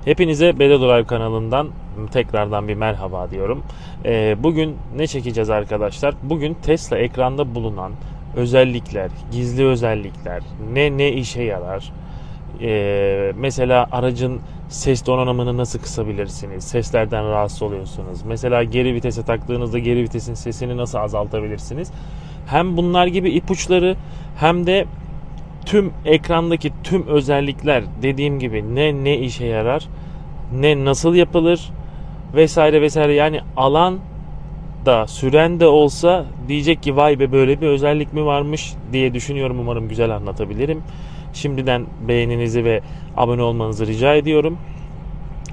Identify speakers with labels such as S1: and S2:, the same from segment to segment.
S1: Hepinize Bedo Drive kanalından tekrardan bir merhaba diyorum. Bugün ne çekeceğiz arkadaşlar? Bugün Tesla ekranda bulunan özellikler, gizli özellikler, ne işe yarar? Mesela aracın ses donanımını nasıl kısabilirsiniz? Seslerden rahatsız oluyorsunuz. Mesela geri vitese taktığınızda geri vitesin sesini nasıl azaltabilirsiniz? Hem bunlar gibi ipuçları hem de tüm ekrandaki tüm özellikler, dediğim gibi ne işe yarar, ne nasıl yapılır vesaire vesaire. Yani alan da süren de olsa diyecek ki vay be, böyle bir özellik mi varmış diye düşünüyorum. Umarım güzel anlatabilirim. Şimdiden beğeninizi ve abone olmanızı rica ediyorum.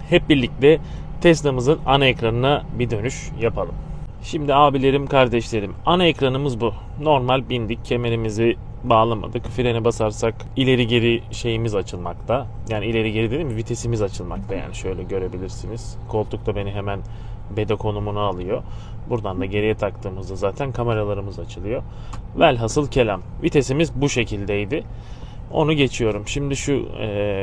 S1: Hep birlikte Tesla'mızın ana ekranına bir dönüş yapalım. Şimdi abilerim, kardeşlerim, ana ekranımız bu. Normal bindik, kemerimizi bağlamadık. Frene basarsak ileri geri şeyimiz açılmakta. Yani ileri geri dedim mi, vitesimiz açılmakta. Yani şöyle görebilirsiniz. Koltukta beni hemen beda konumuna alıyor. Buradan da geriye taktığımızda zaten kameralarımız açılıyor. Velhasıl kelam, vitesimiz bu şekildeydi. Onu geçiyorum. Şimdi şu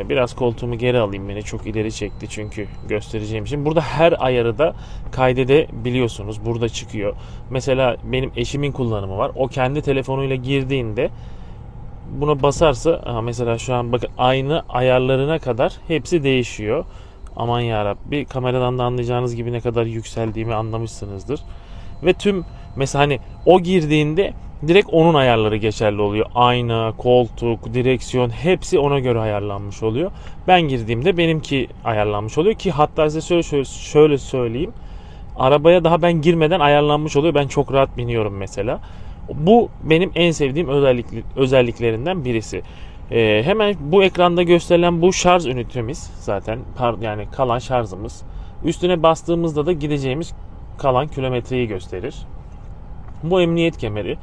S1: biraz koltuğumu geri alayım, beni çok ileri çekti çünkü göstereceğim için. Burada her ayarı da kaydedebiliyorsunuz. Burada çıkıyor. Mesela benim eşimin kullanımı var. O kendi telefonuyla girdiğinde buna basarsa mesela şu an bakın, aynı ayarlarına kadar hepsi değişiyor. Aman yarabbi, kameradan da anlayacağınız gibi ne kadar yükseldiğimi anlamışsınızdır. Ve tüm mesela hani o girdiğinde direkt onun ayarları geçerli oluyor. Ayna, koltuk, direksiyon hepsi ona göre ayarlanmış oluyor. Ben girdiğimde benimki ayarlanmış oluyor ki hatta size şöyle söyleyeyim. Arabaya daha ben girmeden ayarlanmış oluyor. Ben çok rahat biniyorum mesela. Bu benim en sevdiğim özelliklerinden birisi. Hemen bu ekranda gösterilen bu şarj ünitemiz zaten, yani kalan şarjımız. Üstüne bastığımızda da gideceğimiz kalan kilometreyi gösterir. Bu emniyet kemeri.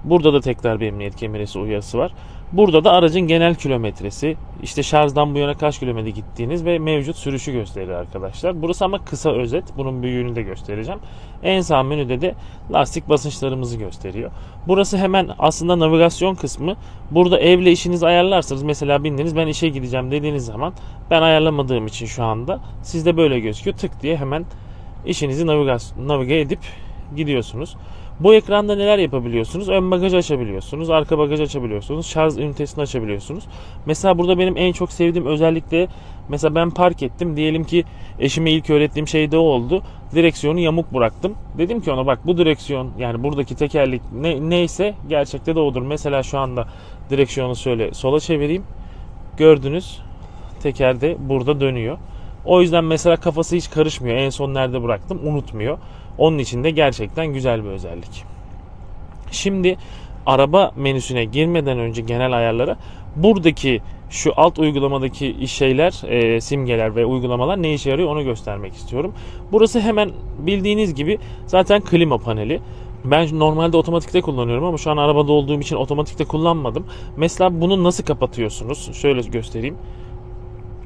S1: Burada da tekrar bir emniyet kemerisi uyarısı var. Burada da aracın genel kilometresi, işte şarjdan bu yana kaç kilometre gittiğiniz ve mevcut sürüşü gösterir arkadaşlar. Burası ama kısa özet. Bunun büyüğünü de göstereceğim. En sağ menüde de lastik basınçlarımızı gösteriyor. Burası hemen aslında navigasyon kısmı. Burada evle işinizi ayarlarsınız. Mesela bindiniz, ben işe gideceğim dediğiniz zaman, ben ayarlamadığım için şu anda sizde böyle gözüküyor. Tık diye hemen işinizi navige edip gidiyorsunuz. Bu ekranda neler yapabiliyorsunuz? Ön bagajı açabiliyorsunuz, arka bagajı açabiliyorsunuz, şarj ünitesini açabiliyorsunuz. Mesela burada benim en çok sevdiğim özellik de, mesela ben park ettim. Diyelim ki eşime ilk öğrettiğim şey de o oldu. Direksiyonu yamuk bıraktım. Dedim ki ona, bak bu direksiyon, yani buradaki tekerlek neyse gerçekte de odur. Mesela şu anda direksiyonu şöyle sola çevireyim. Gördünüz, teker de burada dönüyor. O yüzden mesela kafası hiç karışmıyor. En son nerede bıraktım unutmuyor. Onun için de gerçekten güzel bir özellik. Şimdi araba menüsüne girmeden önce genel ayarlara, buradaki şu alt uygulamadaki şeyler, simgeler ve uygulamalar ne işe yarıyor onu göstermek istiyorum. Burası hemen bildiğiniz gibi zaten klima paneli. Ben normalde otomatikte kullanıyorum ama şu an arabada olduğum için otomatikte kullanmadım. Mesela bunu nasıl kapatıyorsunuz? Şöyle göstereyim.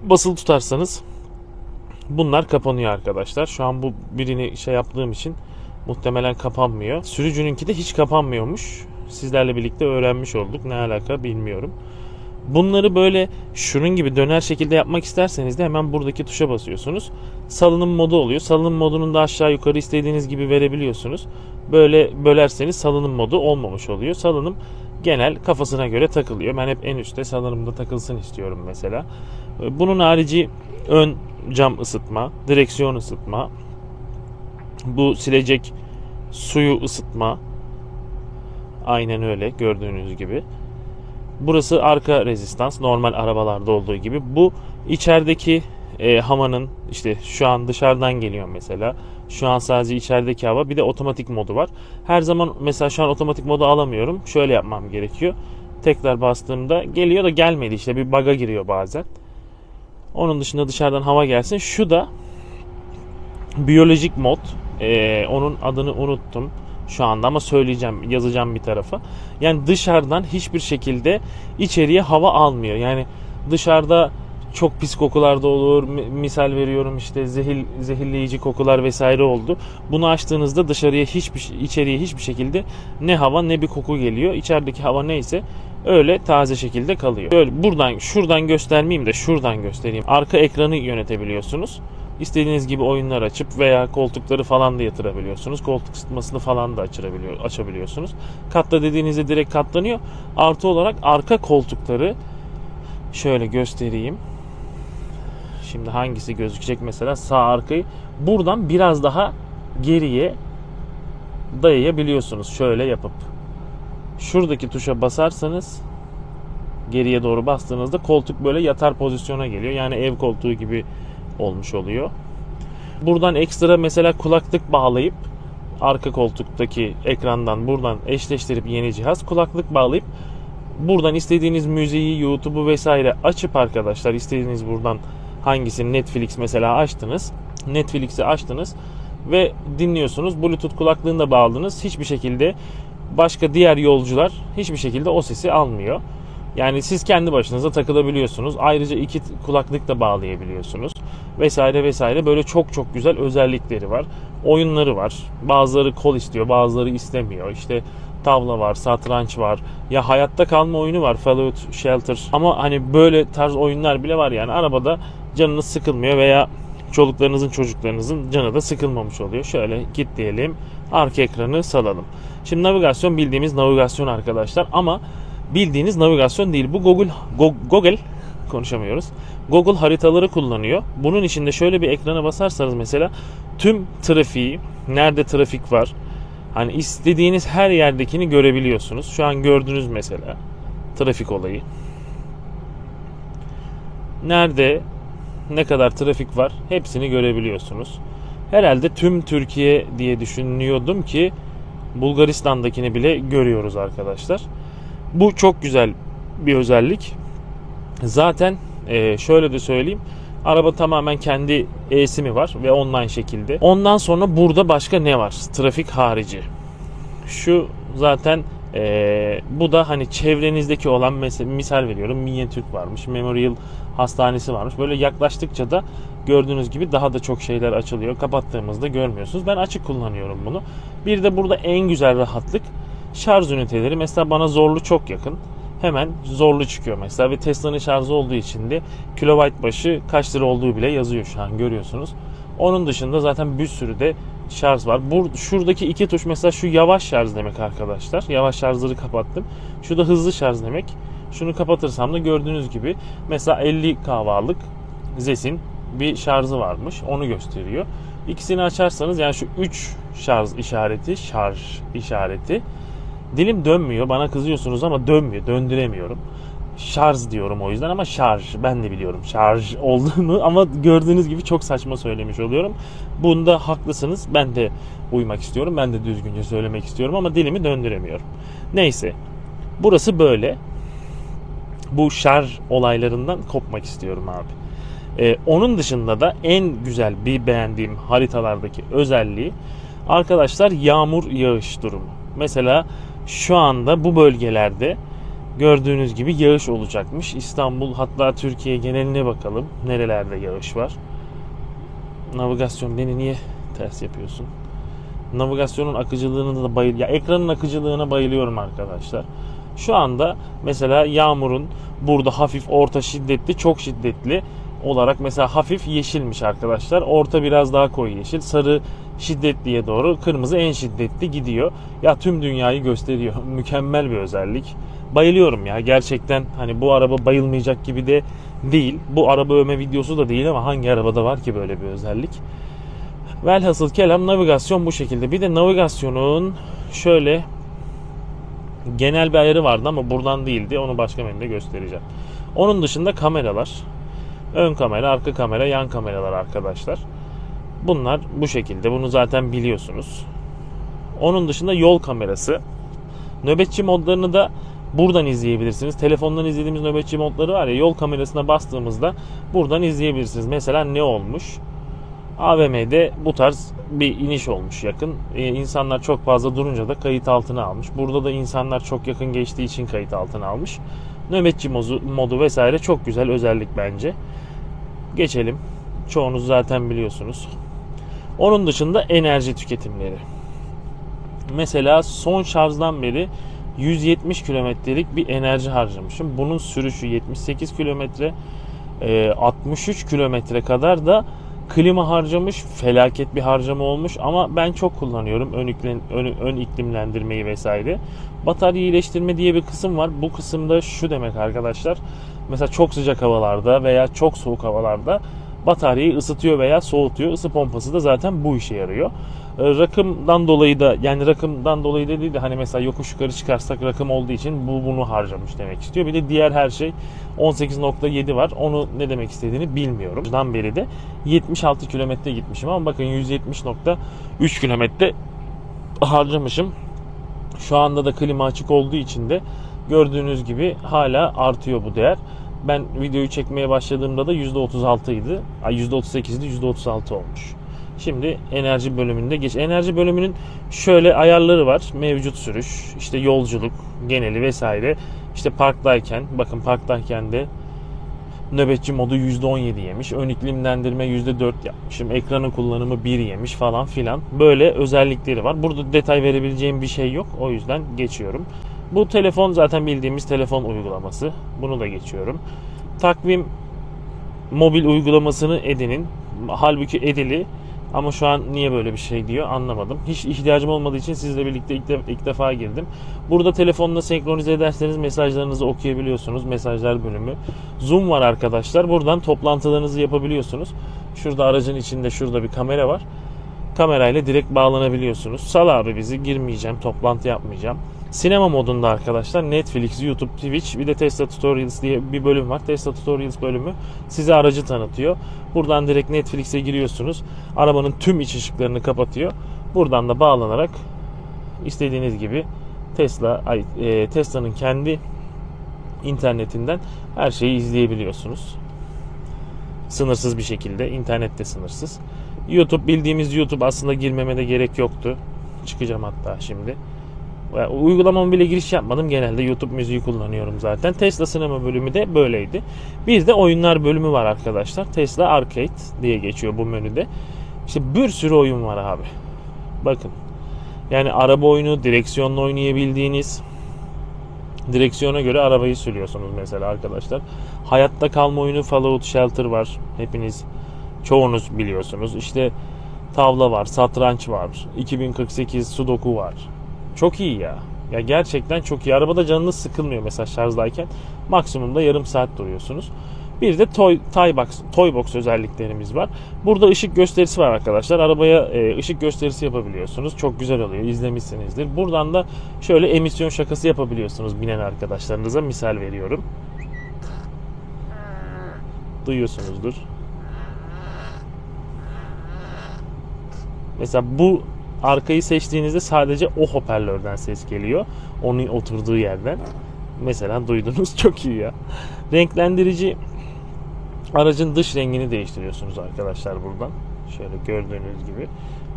S1: Basılı tutarsanız bunlar kapanıyor arkadaşlar. Şu an bu birini şey yaptığım için muhtemelen kapanmıyor. Sürücününki de hiç kapanmıyormuş. Sizlerle birlikte öğrenmiş olduk. Ne alaka bilmiyorum. Bunları böyle şunun gibi döner şekilde yapmak isterseniz de hemen buradaki tuşa basıyorsunuz. Salınım modu oluyor. Salınım modunun da aşağı yukarı istediğiniz gibi verebiliyorsunuz. Böyle bölerseniz salınım modu olmamış oluyor. Salınım genel kafasına göre takılıyor. Ben hep en üstte salınımda takılsın istiyorum mesela. Bunun harici ön cam ısıtma, direksiyon ısıtma, bu silecek suyu ısıtma, aynen öyle gördüğünüz gibi. Burası arka rezistans, normal arabalarda olduğu gibi. Bu içerideki havanın, işte şu an dışarıdan geliyor mesela. Şu an sadece içerideki hava. Bir de otomatik modu var. Her zaman mesela şu an otomatik modu alamıyorum. Şöyle yapmam gerekiyor. Tekrar bastığımda geliyor da gelmedi, işte bir bug'a giriyor bazen. Onun dışında dışarıdan hava gelsin. Şu da biyolojik mod. Onun adını unuttum şu anda ama söyleyeceğim, yazacağım bir tarafa. Yani dışarıdan hiçbir şekilde içeriye hava almıyor. Yani dışarıda çok pis kokular da olur. Misal veriyorum, işte zehirleyici kokular vesaire oldu. Bunu açtığınızda içeriye hiçbir şekilde ne hava ne bir koku geliyor. İçerideki hava neyse öyle taze şekilde kalıyor. Böyle şuradan göstermeyeyim de şuradan göstereyim. Arka ekranı yönetebiliyorsunuz. İstediğiniz gibi oyunlar açıp veya koltukları falan da yatırabiliyorsunuz. Koltuk ısıtmasını falan da açabiliyorsunuz. Katla dediğinizde direkt katlanıyor. Artı olarak arka koltukları şöyle göstereyim. Şimdi hangisi gözükecek mesela, sağ arkayı buradan biraz daha geriye dayayabiliyorsunuz şöyle yapıp. Şuradaki tuşa basarsanız, geriye doğru bastığınızda koltuk böyle yatar pozisyona geliyor. Yani ev koltuğu gibi olmuş oluyor. Buradan ekstra mesela kulaklık bağlayıp arka koltuktaki ekrandan buradan eşleştirip yeni cihaz kulaklık bağlayıp buradan istediğiniz müziği, YouTube'u vesaire açıp arkadaşlar, istediğiniz buradan hangisini, Netflix mesela açtınız. Netflix'i açtınız ve dinliyorsunuz. Bluetooth kulaklığını da bağladınız. Hiçbir şekilde başka diğer yolcular hiçbir şekilde o sesi almıyor. Yani siz kendi başınıza takılabiliyorsunuz. Ayrıca iki kulaklık da bağlayabiliyorsunuz. Vesaire vesaire. Böyle çok çok güzel özellikleri var. Oyunları var. Bazıları kol istiyor, bazıları istemiyor. İşte tavla var, satranç var. Ya hayatta kalma oyunu var, Fallout Shelter. Ama hani böyle tarz oyunlar bile var yani. Arabada canınız sıkılmıyor veya çocuklarınızın canı da sıkılmamış oluyor. Şöyle kilitleyelim. Arka ekranı salalım. Şimdi navigasyon bildiğimiz navigasyon arkadaşlar, ama bildiğiniz navigasyon değil. Bu Google konuşamıyoruz. Google haritaları kullanıyor. Bunun içinde şöyle bir ekrana basarsanız mesela tüm trafiği, nerede trafik var, hani istediğiniz her yerdekini görebiliyorsunuz. Şu an gördünüz mesela trafik olayı. Nerede ne kadar trafik var hepsini görebiliyorsunuz. Herhalde tüm Türkiye diye düşünüyordum ki Bulgaristan'dakini bile görüyoruz arkadaşlar. Bu çok güzel bir özellik. Zaten şöyle de söyleyeyim. Araba tamamen kendi e-SIM'i var ve online şekilde. Ondan sonra burada başka ne var? Trafik harici. Şu zaten bu da hani çevrenizdeki olan, mesela misal veriyorum, Minyatürk varmış, Memorial Hastanesi varmış. Böyle yaklaştıkça da gördüğünüz gibi daha da çok şeyler açılıyor. Kapattığımızda görmüyorsunuz. Ben açık kullanıyorum bunu. Bir de burada en güzel rahatlık şarj üniteleri. Mesela bana Zorlu çok yakın. Hemen Zorlu çıkıyor mesela ve Tesla'nın şarjı olduğu için de kilowatt başı kaç lira olduğu bile yazıyor, şu an görüyorsunuz. Onun dışında zaten bir sürü de şarj var. Şuradaki iki tuş mesela, şu yavaş şarj demek arkadaşlar. Yavaş şarjları kapattım. Şu da hızlı şarj demek. Şunu kapatırsam da gördüğünüz gibi mesela 50 kW'lık Zes'in bir şarjı varmış. Onu gösteriyor. İkisini açarsanız, yani şu 3 şarj işareti. Dilim dönmüyor. Bana kızıyorsunuz ama dönmüyor. Döndüremiyorum. Şarj diyorum o yüzden, ama şarj. Ben de biliyorum şarj olduğunu, ama gördüğünüz gibi çok saçma söylemiş oluyorum. Bunda haklısınız. Ben de uymak istiyorum. Ben de düzgünce söylemek istiyorum ama dilimi döndüremiyorum. Neyse. Burası böyle. Bu şarj olaylarından kopmak istiyorum abi. Onun dışında da en güzel bir beğendiğim haritalardaki özelliği arkadaşlar, yağmur yağış durumu. Mesela şu anda bu bölgelerde gördüğünüz gibi yağış olacakmış. İstanbul, hatta Türkiye geneline bakalım. Nerelerde yağış var? Navigasyon, beni niye ters yapıyorsun? Navigasyonun akıcılığını da ekranın akıcılığına bayılıyorum arkadaşlar. Şu anda mesela yağmurun burada hafif, orta, şiddetli, çok şiddetli olarak, mesela hafif yeşilmiş arkadaşlar. Orta biraz daha koyu yeşil, sarı şiddetliye doğru, kırmızı en şiddetli gidiyor. Ya tüm dünyayı gösteriyor. Mükemmel bir özellik. Bayılıyorum ya gerçekten. Hani bu araba bayılmayacak gibi de değil. Bu araba övme videosu da değil ama hangi arabada var ki böyle bir özellik? Velhasıl kelam, navigasyon bu şekilde. Bir de navigasyonun şöyle genel bir ayarı vardı ama buradan değildi. Onu başka menüde göstereceğim. Onun dışında kameralar. Ön kamera, arka kamera, yan kameralar arkadaşlar. Bunlar bu şekilde. Bunu zaten biliyorsunuz. Onun dışında yol kamerası. Nöbetçi modlarını da buradan izleyebilirsiniz. Telefondan izlediğimiz nöbetçi modları var ya, yol kamerasına bastığımızda buradan izleyebilirsiniz. Mesela ne olmuş? AVM'de bu tarz bir iniş olmuş yakın. İnsanlar çok fazla durunca da kayıt altına almış. Burada da insanlar çok yakın geçtiği için kayıt altına almış. Nöbetçi modu vesaire çok güzel özellik bence. Geçelim. Çoğunuz zaten biliyorsunuz. Onun dışında enerji tüketimleri. Mesela son şarjdan beri 170 kilometrelik bir enerji harcamışım. Bunun sürüşü 78 kilometre, 63 kilometre kadar da klima harcamış. Felaket bir harcama olmuş ama ben çok kullanıyorum ön iklimlendirmeyi vesaire. Batarya iyileştirme diye bir kısım var. Bu kısımda şu demek arkadaşlar. Mesela çok sıcak havalarda veya çok soğuk havalarda bataryayı ısıtıyor veya soğutuyor. Isı pompası da zaten bu işe yarıyor. Rakımdan dolayı da, yani rakımdan dolayı da değil de hani mesela yokuş yukarı çıkarsak rakım olduğu için bunu harcamış demek istiyor. Bir de diğer her şey 18.7 var. Onu ne demek istediğini bilmiyorum. Bundan beri de 76 kilometre gitmişim ama bakın 170.3 kilometre harcamışım. Şu anda da klima açık olduğu için de gördüğünüz gibi hala artıyor bu değer. Ben videoyu çekmeye başladığımda da %36 idi. %38'di, %36 olmuş. Şimdi enerji bölümünde geç. Enerji bölümünün şöyle ayarları var. Mevcut sürüş, işte yolculuk geneli vesaire. İşte parktayken, bakın parktayken de nöbetçi modu %17 yemiş. Ön iklimlendirme %4 yapmışım. Ekranın kullanımı 1 yemiş falan filan. Böyle özellikleri var. Burada detay verebileceğim bir şey yok. O yüzden geçiyorum. Bu telefon zaten bildiğimiz telefon uygulaması. Bunu da geçiyorum. Takvim mobil uygulamasını edinin. Halbuki edili. Ama şu an niye böyle bir şey diyor anlamadım. Hiç ihtiyacım olmadığı için sizle birlikte ilk defa girdim. Burada telefonla senkronize ederseniz mesajlarınızı okuyabiliyorsunuz. Mesajlar bölümü. Zoom var arkadaşlar. Buradan toplantılarınızı yapabiliyorsunuz. Şurada aracın içinde şurada bir kamera var. Kamerayla direkt bağlanabiliyorsunuz. Sal abi bizi, girmeyeceğim, toplantı yapmayacağım. Sinema modunda arkadaşlar Netflix, YouTube, Twitch, bir de Tesla Tutorials diye bir bölüm var. Tesla Tutorials bölümü size aracı tanıtıyor. Buradan direkt Netflix'e giriyorsunuz. Arabanın tüm iç ışıklarını kapatıyor. Buradan da bağlanarak istediğiniz gibi Tesla'nın kendi internetinden her şeyi izleyebiliyorsunuz. Sınırsız bir şekilde. İnternet de sınırsız. YouTube, bildiğimiz YouTube, aslında girmeme de gerek yoktu. Çıkacağım hatta şimdi. Uygulamama bile giriş yapmadım. Genelde YouTube müziği kullanıyorum zaten. Tesla sinema bölümü de böyleydi. Bir de oyunlar bölümü var arkadaşlar. Tesla Arcade diye geçiyor bu menüde. İşte bir sürü oyun var abi. Bakın. Yani araba oyunu, direksiyonla oynayabildiğiniz, direksiyona göre arabayı sürüyorsunuz mesela arkadaşlar. Hayatta kalma oyunu Fallout Shelter var. Çoğunuz biliyorsunuz. İşte tavla var, satranç var, 2048 Sudoku var. Çok iyi ya. Ya gerçekten çok iyi. Arabada canınız sıkılmıyor mesela şarjdayken. Maksimumda yarım saat duruyorsunuz. Bir de Toy Box özelliklerimiz var. Burada ışık gösterisi var arkadaşlar. Arabaya ışık gösterisi yapabiliyorsunuz. Çok güzel oluyor. İzlemişsinizdir. Buradan da şöyle emisyon şakası yapabiliyorsunuz binen arkadaşlarınıza. Misal veriyorum. Duyuyorsunuzdur. Mesela bu arkayı seçtiğinizde sadece o hoparlörden ses geliyor. Onun oturduğu yerden. Mesela duydunuz, çok iyi ya. Renklendirici, aracın dış rengini değiştiriyorsunuz arkadaşlar buradan. Şöyle gördüğünüz gibi.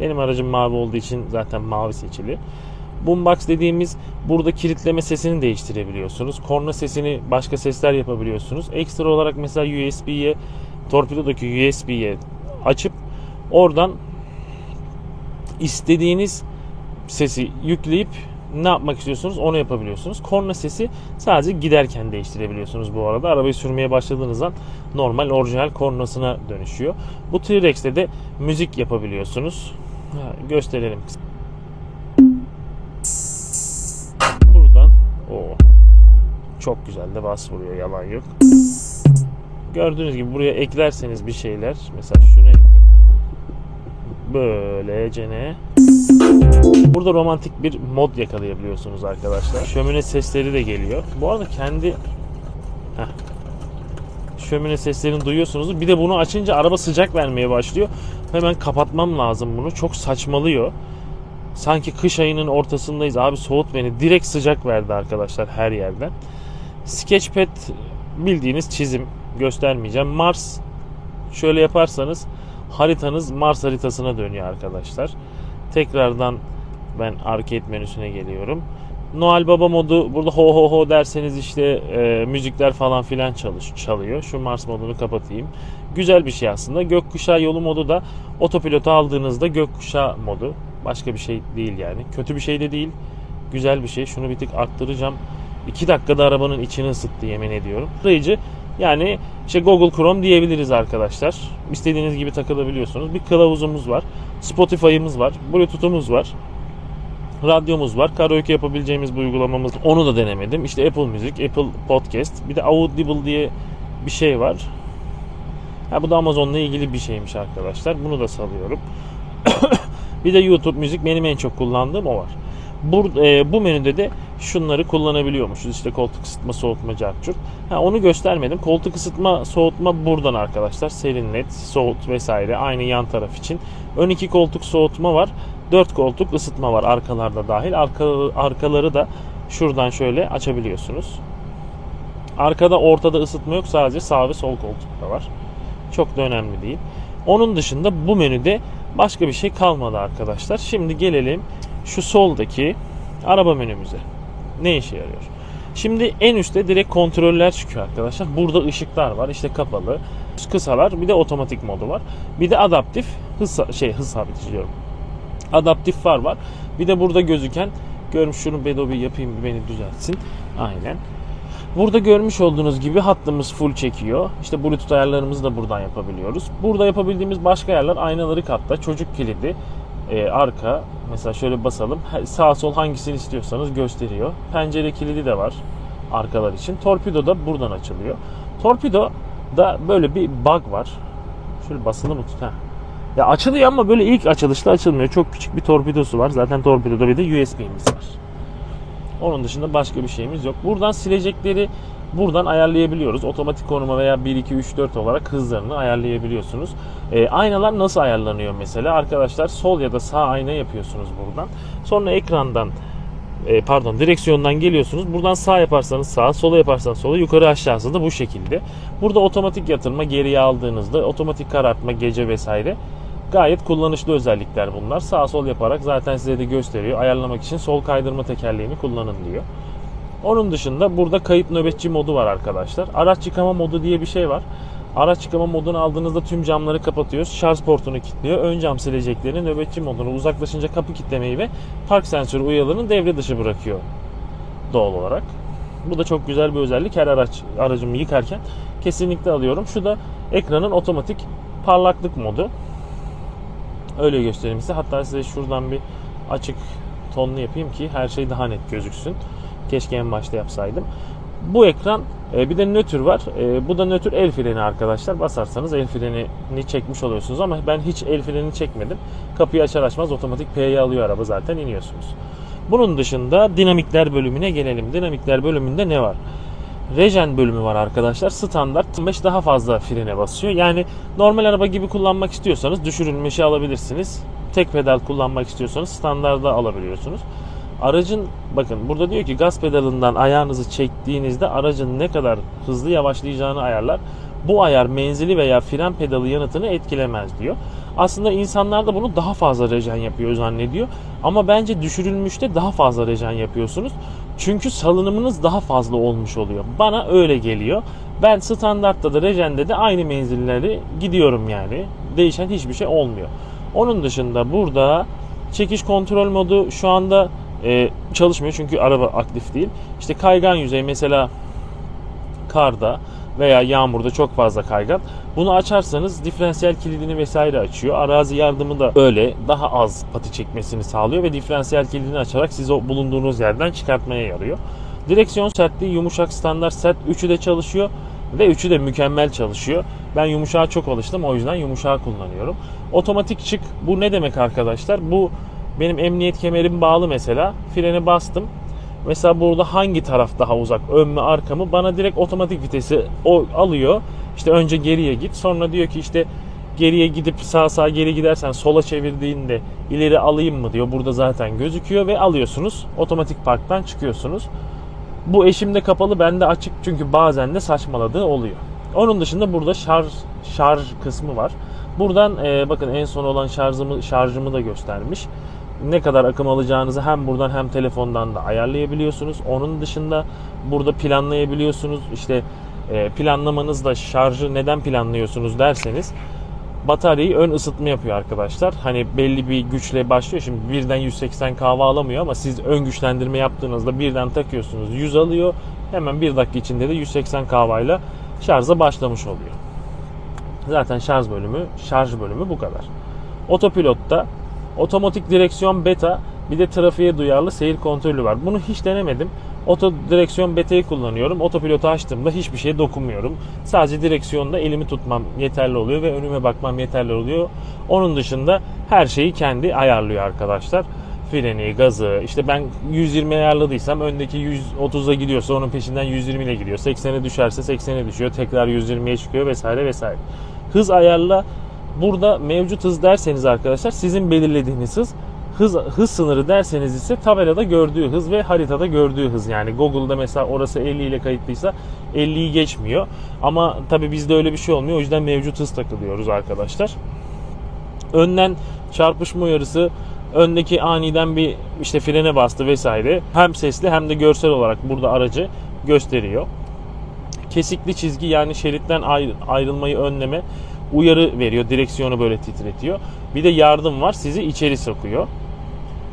S1: Benim aracım mavi olduğu için zaten mavi seçili. Boombox dediğimiz, burada kilitleme sesini değiştirebiliyorsunuz. Korna sesini, başka sesler yapabiliyorsunuz. Ekstra olarak mesela torpidodaki USB'ye açıp oradan istediğiniz sesi yükleyip ne yapmak istiyorsunuz onu yapabiliyorsunuz. Korna sesi sadece giderken değiştirebiliyorsunuz bu arada. Arabayı sürmeye başladığınız an normal orijinal kornasına dönüşüyor. Bu T-Rex'te de müzik yapabiliyorsunuz. Gösterelim. Buradan çok güzel de bas vuruyor, yalan yok. Gördüğünüz gibi buraya eklerseniz bir şeyler, mesela şunu böylece ne? Burada romantik bir mod yakalayabiliyorsunuz arkadaşlar. Şömine sesleri de geliyor. Bu arada şömine seslerini duyuyorsunuz. Bir de bunu açınca araba sıcak vermeye başlıyor. Hemen kapatmam lazım bunu. Çok saçmalıyor. Sanki kış ayının ortasındayız. Abi soğut beni. Direkt sıcak verdi arkadaşlar her yerden. Sketchpad bildiğiniz çizim. Göstermeyeceğim. Mars, şöyle yaparsanız haritanız Mars haritasına dönüyor arkadaşlar. Tekrardan ben arcade menüsüne geliyorum. Noel Baba modu, burada ho ho ho derseniz işte müzikler falan filan çalıyor. Şu Mars modunu kapatayım. Güzel bir şey aslında. Gökkuşağı yolu modu da otopilotu aldığınızda gökkuşağı modu. Başka bir şey değil yani. Kötü bir şey de değil. güzel bir şey. Şunu bir tık arttıracağım. 2 dakikada arabanın içini ısıttı, yemin ediyorum. Tarayıcı, yani işte Google Chrome diyebiliriz arkadaşlar. İstediğiniz gibi takılabiliyorsunuz. Bir kılavuzumuz var. Spotify'ımız var. Bluetooth'umuz var. Radyomuz var. Karaoke yapabileceğimiz bir uygulamamız. Onu da denemedim. İşte Apple Music, Apple Podcast. Bir de Audible diye bir şey var. Bu da Amazon'la ilgili bir şeymiş arkadaşlar. Bunu da salıyorum. Bir de YouTube Müzik, benim en çok kullandığım o var. Bu menüde de şunları kullanabiliyormuşuz. İşte koltuk ısıtma, soğutma, cartçurt. Onu göstermedim. Koltuk ısıtma, soğutma buradan arkadaşlar. Serinlet, soğut vesaire. Aynı yan taraf için. Ön 2 koltuk soğutma var. 4 koltuk ısıtma var. Arkalarda dahil. Arkaları da şuradan şöyle açabiliyorsunuz. Arkada, ortada ısıtma yok. Sadece sağ ve sol koltukta var. Çok da önemli değil. Onun dışında bu menüde başka bir şey kalmadı arkadaşlar. Şimdi gelelim şu soldaki araba menümüze. Ne işe yarıyor? Şimdi en üstte direkt kontroller çıkıyor arkadaşlar. Burada ışıklar var. İşte kapalı, kısalar, bir de otomatik modu var. Bir de adaptif hız sabitici diyorum. Adaptif far var. Bir de burada gözüken, şunu Bedo bir yapayım, beni düzeltsin. Aynen. Burada görmüş olduğunuz gibi hattımız full çekiyor. İşte Bluetooth ayarlarımızı da buradan yapabiliyoruz. Burada yapabildiğimiz başka ayarlar, aynaları katta, çocuk kilidi, arka. Mesela şöyle basalım. Sağ sol hangisini istiyorsanız gösteriyor. Pencere kilidi de var arkalar için. Torpido da buradan açılıyor. Torpido da böyle bir bug var. Şöyle basılı mı tut? Ya açılıyor ama böyle ilk açılışta açılmıyor. Çok küçük bir torpidosu var. Zaten torpidoda bir de USB'miz var. Onun dışında başka bir şeyimiz yok. Buradan silecekleri buradan ayarlayabiliyoruz. Otomatik konuma veya 1, 2, 3, 4 olarak hızlarını ayarlayabiliyorsunuz. Aynalar nasıl ayarlanıyor mesela? Arkadaşlar sol ya da sağ ayna yapıyorsunuz buradan. Sonra ekrandan direksiyondan geliyorsunuz. Buradan sağ yaparsanız sağa, sola yaparsanız sola, yukarı aşağısı da bu şekilde. Burada otomatik yatırma, geriye aldığınızda otomatik karartma, gece vesaire. Gayet kullanışlı özellikler bunlar. Sağ sol yaparak zaten size de gösteriyor. Ayarlamak için sol kaydırma tekerleğini kullanın diyor. Onun dışında burada kayıp nöbetçi modu var arkadaşlar. Araç yıkama modu diye bir şey var. Araç yıkama modunu aldığınızda tüm camları kapatıyoruz. Şarj portunu kilitliyor. Ön cam sileceklerini, nöbetçi modunu, uzaklaşınca kapı kilitlemeyi ve park sensörü uyarılarını devre dışı bırakıyor doğal olarak. Bu da çok güzel bir özellik. Her aracımı yıkarken kesinlikle alıyorum. Şu da ekranın otomatik parlaklık modu. Öyle göstereyim size. Hatta size şuradan bir açık tonlu yapayım ki her şey daha net gözüksün. Keşke en başta yapsaydım. Bu ekran, bir de nötr var. Bu da nötr el freni arkadaşlar. Basarsanız el frenini çekmiş oluyorsunuz ama ben hiç el frenini çekmedim. Kapıyı açar açmaz otomatik P'ye alıyor araba, zaten iniyorsunuz. Bunun dışında dinamikler bölümüne gelelim. Dinamikler bölümünde ne var? Regen bölümü var arkadaşlar. Standart 5 daha fazla frene basıyor. Yani normal araba gibi kullanmak istiyorsanız düşürülmüşü alabilirsiniz. Tek pedal kullanmak istiyorsanız standarda alabiliyorsunuz. Aracın, bakın burada diyor ki gaz pedalından ayağınızı çektiğinizde aracın ne kadar hızlı yavaşlayacağını ayarlar. Bu ayar menzili veya fren pedalı yanıtını etkilemez diyor. Aslında insanlar da bunu daha fazla regen yapıyor zannediyor. Ama bence düşürülmüşte daha fazla regen yapıyorsunuz. Çünkü salınımınız daha fazla olmuş oluyor. Bana öyle geliyor. Ben standartta da regende de aynı menzilleri gidiyorum yani. Değişen hiçbir şey olmuyor. Onun dışında burada çekiş kontrol modu şu anda çalışmıyor çünkü araba aktif değil. İşte kaygan yüzey, mesela karda veya yağmurda çok fazla kaygan. Bunu açarsanız diferansiyel kilidini vesaire açıyor. Arazi yardımı da öyle daha az pati çekmesini sağlıyor ve diferansiyel kilidini açarak sizi o bulunduğunuz yerden çıkartmaya yarıyor. Direksiyon sertliği yumuşak, standart, sert, üçü de çalışıyor ve üçü de mükemmel çalışıyor. Ben yumuşağa çok alıştım, o yüzden yumuşağı kullanıyorum. Otomatik çık, bu ne demek arkadaşlar? Bu benim emniyet kemerim bağlı mesela. Freni bastım. Mesela burada hangi taraf daha uzak, ön mü arka mı, bana direkt otomatik vitesi o alıyor. İşte önce geriye git, sonra diyor ki işte geriye gidip sağa geri gidersen sola çevirdiğinde ileri alayım mı diyor. Burada zaten gözüküyor ve alıyorsunuz. Otomatik parktan çıkıyorsunuz. Bu eşimde kapalı, bende açık çünkü bazen de saçmaladığı oluyor. Onun dışında burada şarj kısmı var. Buradan bakın en son olan şarjımı da göstermiş. Ne kadar akım alacağınızı hem buradan hem telefondan da ayarlayabiliyorsunuz. Onun dışında burada planlayabiliyorsunuz. İşte planlamanızda şarjı neden planlıyorsunuz derseniz, bataryayı ön ısıtma yapıyor arkadaşlar. Hani belli bir güçle başlıyor. Şimdi birden 180 kW alamıyor ama siz ön güçlendirme yaptığınızda birden takıyorsunuz 100 alıyor. Hemen 1 dakika içinde de 180 kW ile şarja başlamış oluyor. Zaten şarj bölümü bu kadar. Otopilotta otomatik direksiyon beta, bir de trafiğe duyarlı seyir kontrolü var. Bunu hiç denemedim. Oto direksiyon beta'yı kullanıyorum. Otopilotu açtığımda hiçbir şeye dokunmuyorum. Sadece direksiyonda elimi tutmam yeterli oluyor ve önüme bakmam yeterli oluyor. Onun dışında her şeyi kendi ayarlıyor arkadaşlar. Freni, gazı, işte ben 120 ayarladıysam öndeki 130'a gidiyorsa onun peşinden 120 ile gidiyor. 80'e düşerse 80'e düşüyor. Tekrar 120'ye çıkıyor vesaire vesaire. Hız ayarla. Burada mevcut hız derseniz arkadaşlar sizin belirlediğiniz hız. Hız sınırı derseniz ise tabelada gördüğü hız ve haritada gördüğü hız. Yani Google'da mesela orası 50 ile kayıtlıysa 50'yi geçmiyor. Ama tabii bizde öyle bir şey olmuyor. O yüzden mevcut hız takılıyoruz arkadaşlar. Önden çarpışma uyarısı, öndeki aniden bir işte frene bastı vesaire. Hem sesli hem de görsel olarak burada aracı gösteriyor. Kesikli çizgi, yani şeritten ayrılmayı önleme uyarı veriyor. Direksiyonu böyle titretiyor. Bir de yardım var. Sizi içeri sokuyor.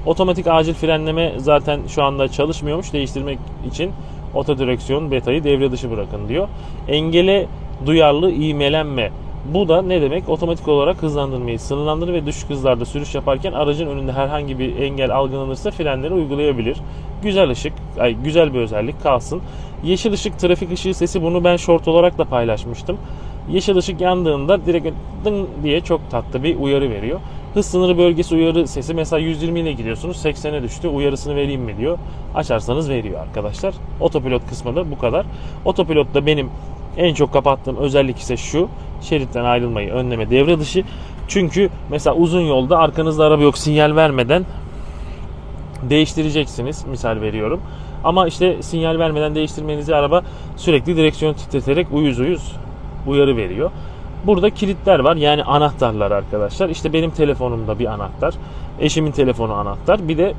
S1: Otomatik acil frenleme zaten şu anda çalışmıyormuş. Değiştirmek için oto direksiyon betayı devre dışı bırakın diyor. Engele duyarlı ivmelenme. Bu da ne demek? Otomatik olarak hızlandırmayı sınırlandırır ve düşük hızlarda sürüş yaparken aracın önünde herhangi bir engel algılanırsa frenleri uygulayabilir. Güzel ışık, güzel bir özellik, kalsın. Yeşil ışık trafik ışığı sesi, bunu ben short olarak da paylaşmıştım. Yeşil ışık yandığında direkt dın diye çok tatlı bir uyarı veriyor. Hız sınırı bölgesi uyarı sesi, mesela 120 ile gidiyorsunuz, 80'e düştü, uyarısını vereyim mi diyor. Açarsanız veriyor arkadaşlar. Otopilot kısmı da bu kadar. Otopilotta benim en çok kapattığım özellik ise şu: şeritten ayrılmayı önleme devre dışı. Çünkü mesela uzun yolda arkanızda araba yok, sinyal vermeden değiştireceksiniz, misal veriyorum. Ama işte sinyal vermeden değiştirmenizi araba sürekli direksiyon titreterek uyuz uyarı veriyor. Burada kilitler var, yani anahtarlar arkadaşlar. İşte benim telefonumda bir anahtar, eşimin telefonu anahtar, bir de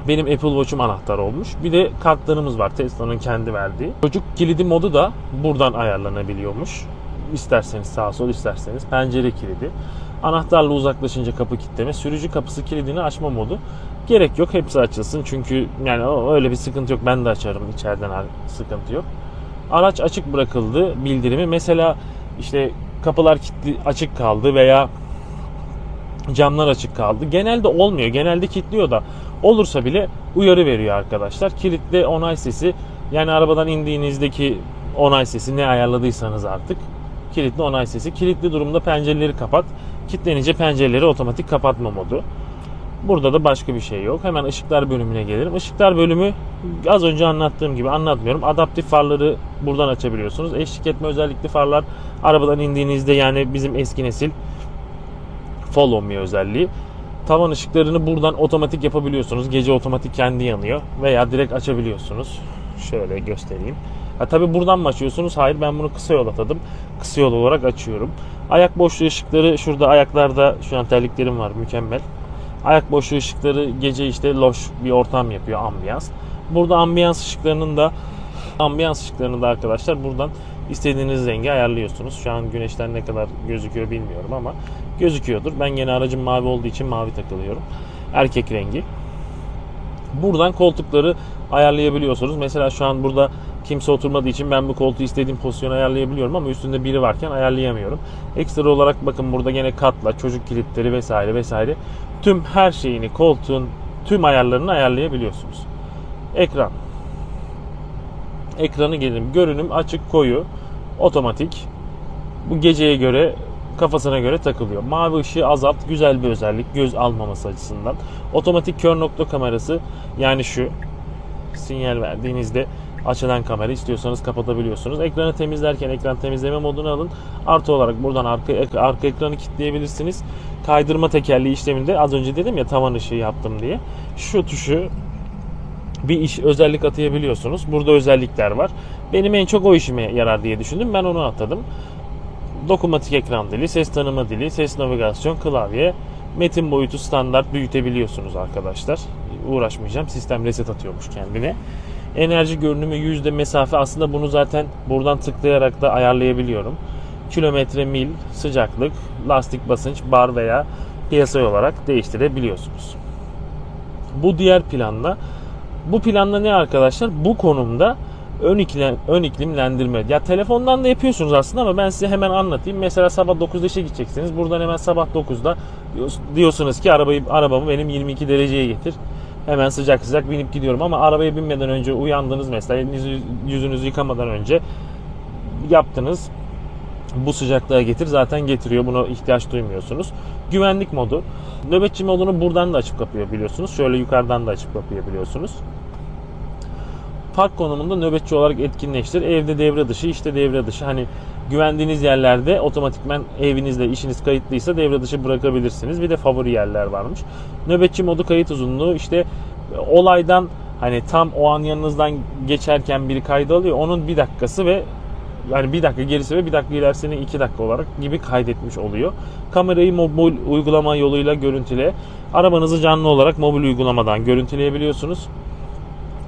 S1: benim Apple Watch'um anahtar olmuş. Bir de kartlarımız var, Tesla'nın kendi verdiği. Çocuk kilidi modu da buradan ayarlanabiliyormuş. İsterseniz sağ sol, isterseniz pencere kilidi. Anahtarla uzaklaşınca kapı kilitleme, sürücü kapısı kilidini açma modu. Gerek yok, hepsi açılsın çünkü yani öyle bir sıkıntı yok. Ben de açarım içeriden, sıkıntı yok. Araç açık bırakıldı bildirimi. Mesela işte kapılar açık kaldı veya camlar açık kaldı. Genelde olmuyor. Genelde kilitliyor da olursa bile uyarı veriyor arkadaşlar. Kilitli onay sesi, yani arabadan indiğinizdeki onay sesi, ne ayarladıysanız artık. Kilitli onay sesi. Kilitli durumda pencereleri kapat. Kilitlenince pencereleri otomatik kapatma modu. Burada da başka bir şey yok. Hemen ışıklar bölümüne gelelim. Işıklar bölümü az önce anlattığım gibi anlatmıyorum. Adaptif farları buradan açabiliyorsunuz. Eşlik etme özellikli farlar arabadan indiğinizde, yani bizim eski nesil Follow Me özelliği. Tavan ışıklarını buradan otomatik yapabiliyorsunuz. Gece otomatik kendi yanıyor veya direkt açabiliyorsunuz. Şöyle göstereyim. Tabi buradan mı açıyorsunuz? Hayır, ben bunu kısa yol atadım. Kısa yol olarak açıyorum. Ayak boşluğu ışıkları şurada, ayaklarda şu an terliklerim var, mükemmel. Ayak boşluğu ışıkları gece işte loş bir ortam yapıyor, ambiyans. Burada ambiyans ışıklarının da arkadaşlar buradan istediğiniz rengi ayarlıyorsunuz. Şu an güneşten ne kadar gözüküyor bilmiyorum ama gözüküyordur. Ben yine aracım mavi olduğu için mavi takılıyorum. Erkek rengi. Buradan koltukları ayarlayabiliyorsunuz. Mesela şu an burada kimse oturmadığı için ben bu koltuğu istediğim pozisyona ayarlayabiliyorum ama üstünde biri varken ayarlayamıyorum. Ekstra olarak bakın burada gene katla, çocuk kilitleri vesaire vesaire. Tüm her şeyini, koltuğun tüm ayarlarını ayarlayabiliyorsunuz. Ekranı gelelim. Görünüm açık, koyu, otomatik. Bu geceye göre, kafasına göre takılıyor. Mavi ışığı azalt, güzel bir özellik göz almaması açısından. Otomatik kör nokta kamerası, yani şu sinyal verdiğinizde açılan kamera, istiyorsanız kapatabiliyorsunuz. Ekranı temizlerken ekran temizleme modunu alın. Artı olarak buradan arka ekranı kilitleyebilirsiniz. Kaydırma tekerleği işleminde az önce dedim ya, tavan ışığı yaptım diye. Şu tuşu bir özellik atayabiliyorsunuz. Burada özellikler var. Benim en çok o işime yarar diye düşündüm. Ben onu atadım. Dokunmatik ekran dili, ses tanıma dili, ses navigasyon, klavye, metin boyutu standart büyütebiliyorsunuz arkadaşlar. Uğraşmayacağım. Sistem reset atıyormuş kendine. Enerji görünümü, yüzde mesafe, aslında bunu zaten buradan tıklayarak da ayarlayabiliyorum. kilometre, mil, sıcaklık, lastik basınç, bar veya PSI olarak değiştirebiliyorsunuz. Bu diğer planda. Bu planda ne arkadaşlar? Bu konumda ön iklimlendirme. Ya telefondan da yapıyorsunuz aslında ama ben size hemen anlatayım. Mesela sabah 9'da işe gideceksiniz. Buradan hemen sabah 9'da diyorsunuz ki arabamı benim 22 dereceye getir. Hemen sıcak sıcak binip gidiyorum ama arabaya binmeden önce uyandınız, mesela elinizi yüzünüzü yıkamadan önce yaptınız. Bu sıcaklığa getir, zaten getiriyor. Buna ihtiyaç duymuyorsunuz. Güvenlik modu. Nöbetçi modunu buradan da açıp kapayabiliyorsunuz. Şöyle yukarıdan da açıp kapayabiliyorsunuz. Park konumunda nöbetçi olarak etkinleştir. Evde devre dışı, işte devre dışı. Hani güvendiğiniz yerlerde otomatikman evinizde işiniz kayıtlıysa devre dışı bırakabilirsiniz. Bir de favori yerler varmış. Nöbetçi modu kayıt uzunluğu, işte olaydan hani tam o an yanınızdan geçerken biri kaydı alıyor. Onun 1 dakikası ve yani 1 dakika gerisi ve 1 dakika ilerisini 2 dakika olarak gibi kaydetmiş oluyor. Kamerayı mobil uygulama yoluyla görüntüle. Arabanızı canlı olarak mobil uygulamadan görüntüleyebiliyorsunuz.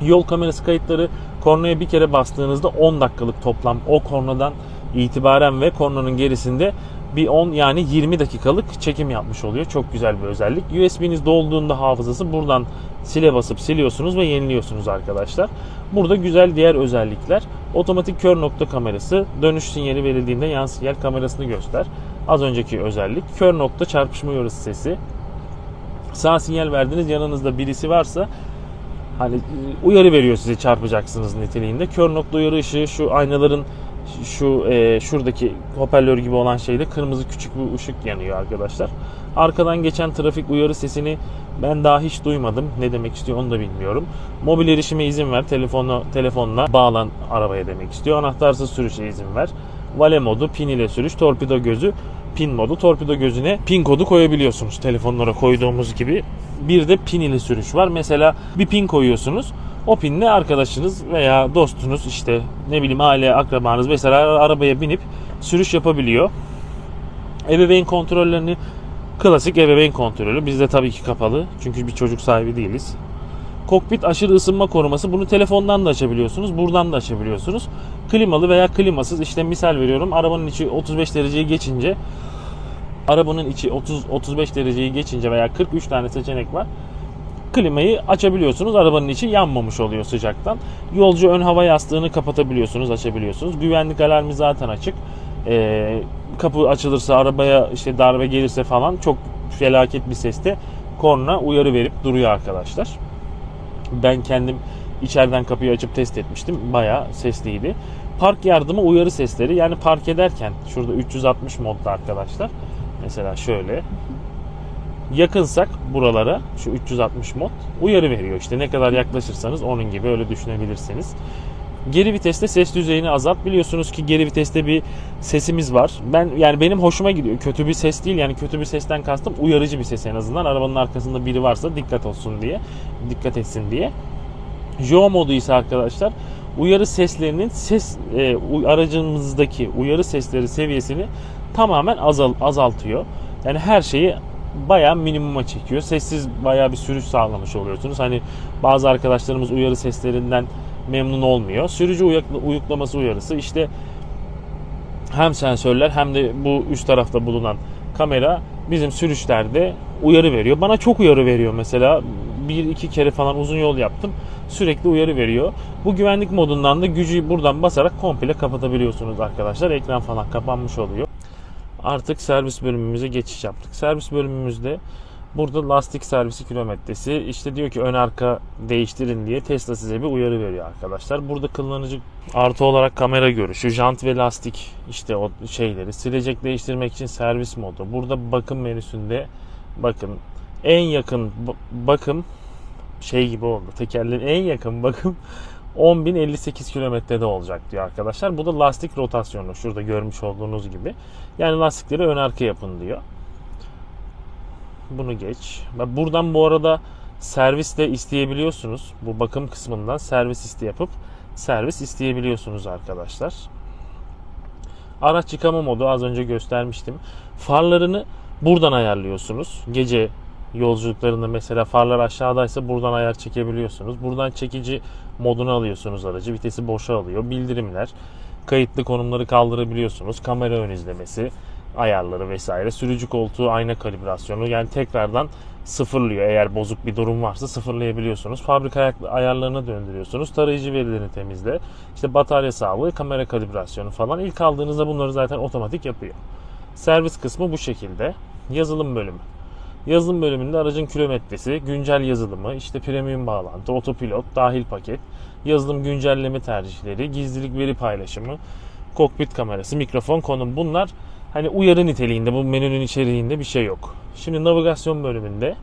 S1: Yol kamerası kayıtları, kornaya bir kere bastığınızda 10 dakikalık toplam o kornadan itibaren ve kornanın gerisinde bir 10 yani 20 dakikalık çekim yapmış oluyor. Çok güzel bir özellik. USB'niz dolduğunda hafızası buradan sile basıp siliyorsunuz ve yeniliyorsunuz arkadaşlar. Burada güzel diğer özellikler. Otomatik kör nokta kamerası, dönüş sinyali verildiğinde yan sinyal kamerasını göster. Az önceki özellik. Kör nokta çarpışma uyarısı sesi. Sağ sinyal verdiniz, yanınızda birisi varsa hani uyarı veriyor size, çarpacaksınız niteliğinde. Kör nokta uyarı ışığı, şu aynaların şuradaki hoparlör gibi olan şeyde kırmızı küçük bir ışık yanıyor arkadaşlar. Arkadan geçen trafik uyarı sesini ben daha hiç duymadım. Ne demek istiyor onu da bilmiyorum. Mobil erişime izin ver. Telefonla bağlan arabaya demek istiyor. Anahtarsız sürüşe izin ver. Vale modu, pin ile sürüş, torpido gözü, pin modu. Torpido gözüne pin kodu koyabiliyorsunuz telefonlara koyduğumuz gibi. Bir de pin ile sürüş var. Mesela bir pin koyuyorsunuz. O pinle arkadaşınız veya dostunuz, işte ne bileyim aile, akrabanız mesela arabaya binip sürüş yapabiliyor. Ebeveyn kontrollerini, klasik ebeveyn kontrolü bizde tabii ki kapalı. Çünkü bir çocuk sahibi değiliz. Kokpit aşırı ısınma koruması, bunu telefondan da açabiliyorsunuz, buradan da açabiliyorsunuz. Klimalı veya klimasız, işte misal veriyorum, arabanın içi 35 dereceyi geçince arabanın içi 30-35 dereceyi geçince veya 43 tane seçenek var. Klimayı açabiliyorsunuz. Arabanın içi yanmamış oluyor sıcaktan. Yolcu ön hava yastığını kapatabiliyorsunuz, açabiliyorsunuz. Güvenlik alarmı zaten açık. Kapı açılırsa, arabaya işte darbe gelirse falan çok felaket bir seste korna uyarı verip duruyor arkadaşlar. Ben kendim içeriden kapıyı açıp test etmiştim. Bayağı sesliydi. Park yardımı uyarı sesleri. Yani park ederken şurada 360 modda arkadaşlar. Mesela şöyle yakınsak buralara, şu 360 mod uyarı veriyor. İşte ne kadar yaklaşırsanız onun gibi, öyle düşünebilirsiniz. Geri viteste ses düzeyini azalt. Biliyorsunuz ki geri viteste bir sesimiz var. Benim hoşuma gidiyor. Kötü bir ses değil. Yani kötü bir sesten kastım uyarıcı bir ses en azından. Arabanın arkasında biri varsa dikkat etsin diye. Jio modu ise arkadaşlar uyarı seslerinin aracımızdaki uyarı sesleri seviyesini tamamen azaltıyor. Yani her şeyi bayağı minimuma çekiyor. Sessiz bayağı bir sürüş sağlamış oluyorsunuz. Hani bazı arkadaşlarımız uyarı seslerinden memnun olmuyor. Sürücü uyuklaması uyarısı, işte hem sensörler hem de bu üst tarafta bulunan kamera bizim sürüşlerde uyarı veriyor. Bana çok uyarı veriyor mesela. 1-2 kere falan uzun yol yaptım. Sürekli uyarı veriyor. Bu güvenlik modundan da gücü buradan basarak komple kapatabiliyorsunuz arkadaşlar. Ekran falan kapanmış oluyor. Artık servis bölümümüze geçiş yaptık. Servis bölümümüzde burada lastik servisi kilometresi, işte diyor ki ön arka değiştirin diye Tesla size bir uyarı veriyor arkadaşlar. Burada kullanıcı artı olarak kamera görüşü, jant ve lastik, işte o şeyleri silecek, değiştirmek için servis modu. Burada bakım menüsünde bakın en yakın bakım şey gibi oldu. Tekerlerin en yakın bakım 10.058 kilometrede olacak diyor arkadaşlar. Bu da lastik rotasyonu. Şurada görmüş olduğunuz gibi. Yani lastikleri ön arka yapın diyor. Bunu geç. Buradan bu arada servis de isteyebiliyorsunuz. Bu bakım kısmından servis servis isteyebiliyorsunuz arkadaşlar. Araç yıkama modu az önce göstermiştim. Farlarını buradan ayarlıyorsunuz. Gece yolculuklarında mesela farlar aşağıdaysa buradan ayar çekebiliyorsunuz. Buradan çekici modunu alıyorsunuz aracı. Vitesi boşa alıyor. Bildirimler. Kayıtlı konumları kaldırabiliyorsunuz. Kamera ön izlemesi ayarları vesaire. Sürücü koltuğu ayna kalibrasyonu, yani tekrardan sıfırlıyor. Eğer bozuk bir durum varsa sıfırlayabiliyorsunuz. Fabrika ayarlarına döndürüyorsunuz. Tarayıcı verilerini temizle. İşte batarya sağlığı, kamera kalibrasyonu falan. İlk aldığınızda bunları zaten otomatik yapıyor. Servis kısmı bu şekilde. Yazılım bölümü. Yazılım bölümünde aracın kilometresi, güncel yazılımı, işte premium bağlantı, otopilot, dahil paket, yazılım güncelleme tercihleri, gizlilik veri paylaşımı, kokpit kamerası, mikrofon, konum, bunlar hani uyarı niteliğinde, bu menünün içeriğinde bir şey yok. Şimdi navigasyon bölümünde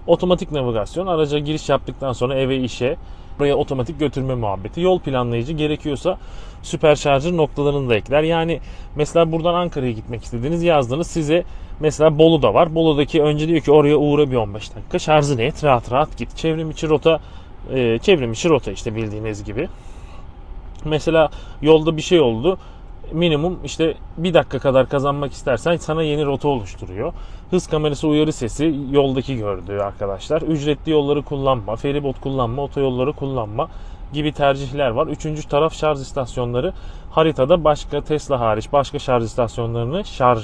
S1: otomatik navigasyon, araca giriş yaptıktan sonra eve, işe, buraya otomatik götürme muhabbeti. Yol planlayıcı, gerekiyorsa süperşarjör noktalarını da ekler. Yani mesela buradan Ankara'ya gitmek istediğiniz, yazdınız, size mesela Bolu'da var. Bolu'daki önce diyor ki oraya uğra bir 15 dakika, şarjını et, rahat rahat git. Çevrim içi rota işte bildiğiniz gibi. Mesela yolda bir şey oldu. Minimum işte bir dakika kadar kazanmak istersen sana yeni rota oluşturuyor. Hız kamerası uyarı sesi, yoldaki gördüğü arkadaşlar. Ücretli yolları kullanma, feribot kullanma, otoyolları kullanma gibi tercihler var. Üçüncü taraf şarj istasyonları. Haritada başka, Tesla hariç başka şarj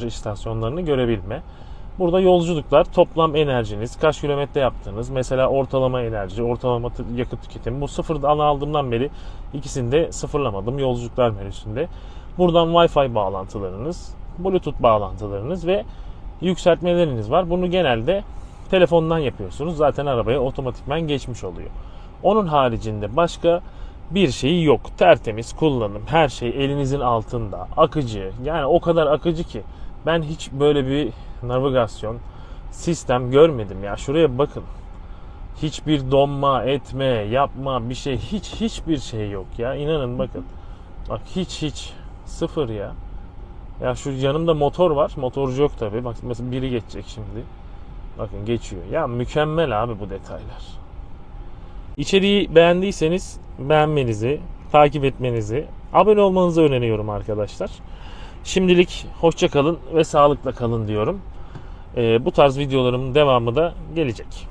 S1: istasyonlarını görebilme. Burada yolculuklar, toplam enerjiniz, kaç kilometre yaptınız, mesela ortalama enerji, ortalama yakıt tüketimi. Bu sıfırdan aldığımdan beri ikisini de sıfırlamadım yolculuklar menüsünde. Buradan Wi-Fi bağlantılarınız, Bluetooth bağlantılarınız ve yükseltmeleriniz var. Bunu genelde telefondan yapıyorsunuz. Zaten arabaya otomatikman geçmiş oluyor. Onun haricinde başka bir şeyi yok. Tertemiz kullanım. Her şey elinizin altında. Akıcı. Yani o kadar akıcı ki ben hiç böyle bir navigasyon sistem görmedim ya. Şuraya bakın. Hiçbir donma, etme, yapma bir şey, hiçbir şey yok ya. İnanın bakın. Bak hiç sıfır ya. Ya şu yanımda motor var. Motorcu yok tabii. Bak mesela biri geçecek şimdi. Bakın geçiyor. Ya mükemmel abi bu detaylar. İçeriği beğendiyseniz beğenmenizi, takip etmenizi, abone olmanızı öneriyorum arkadaşlar. Şimdilik hoşça kalın ve sağlıkla kalın diyorum. Bu tarz videolarımın devamı da gelecek.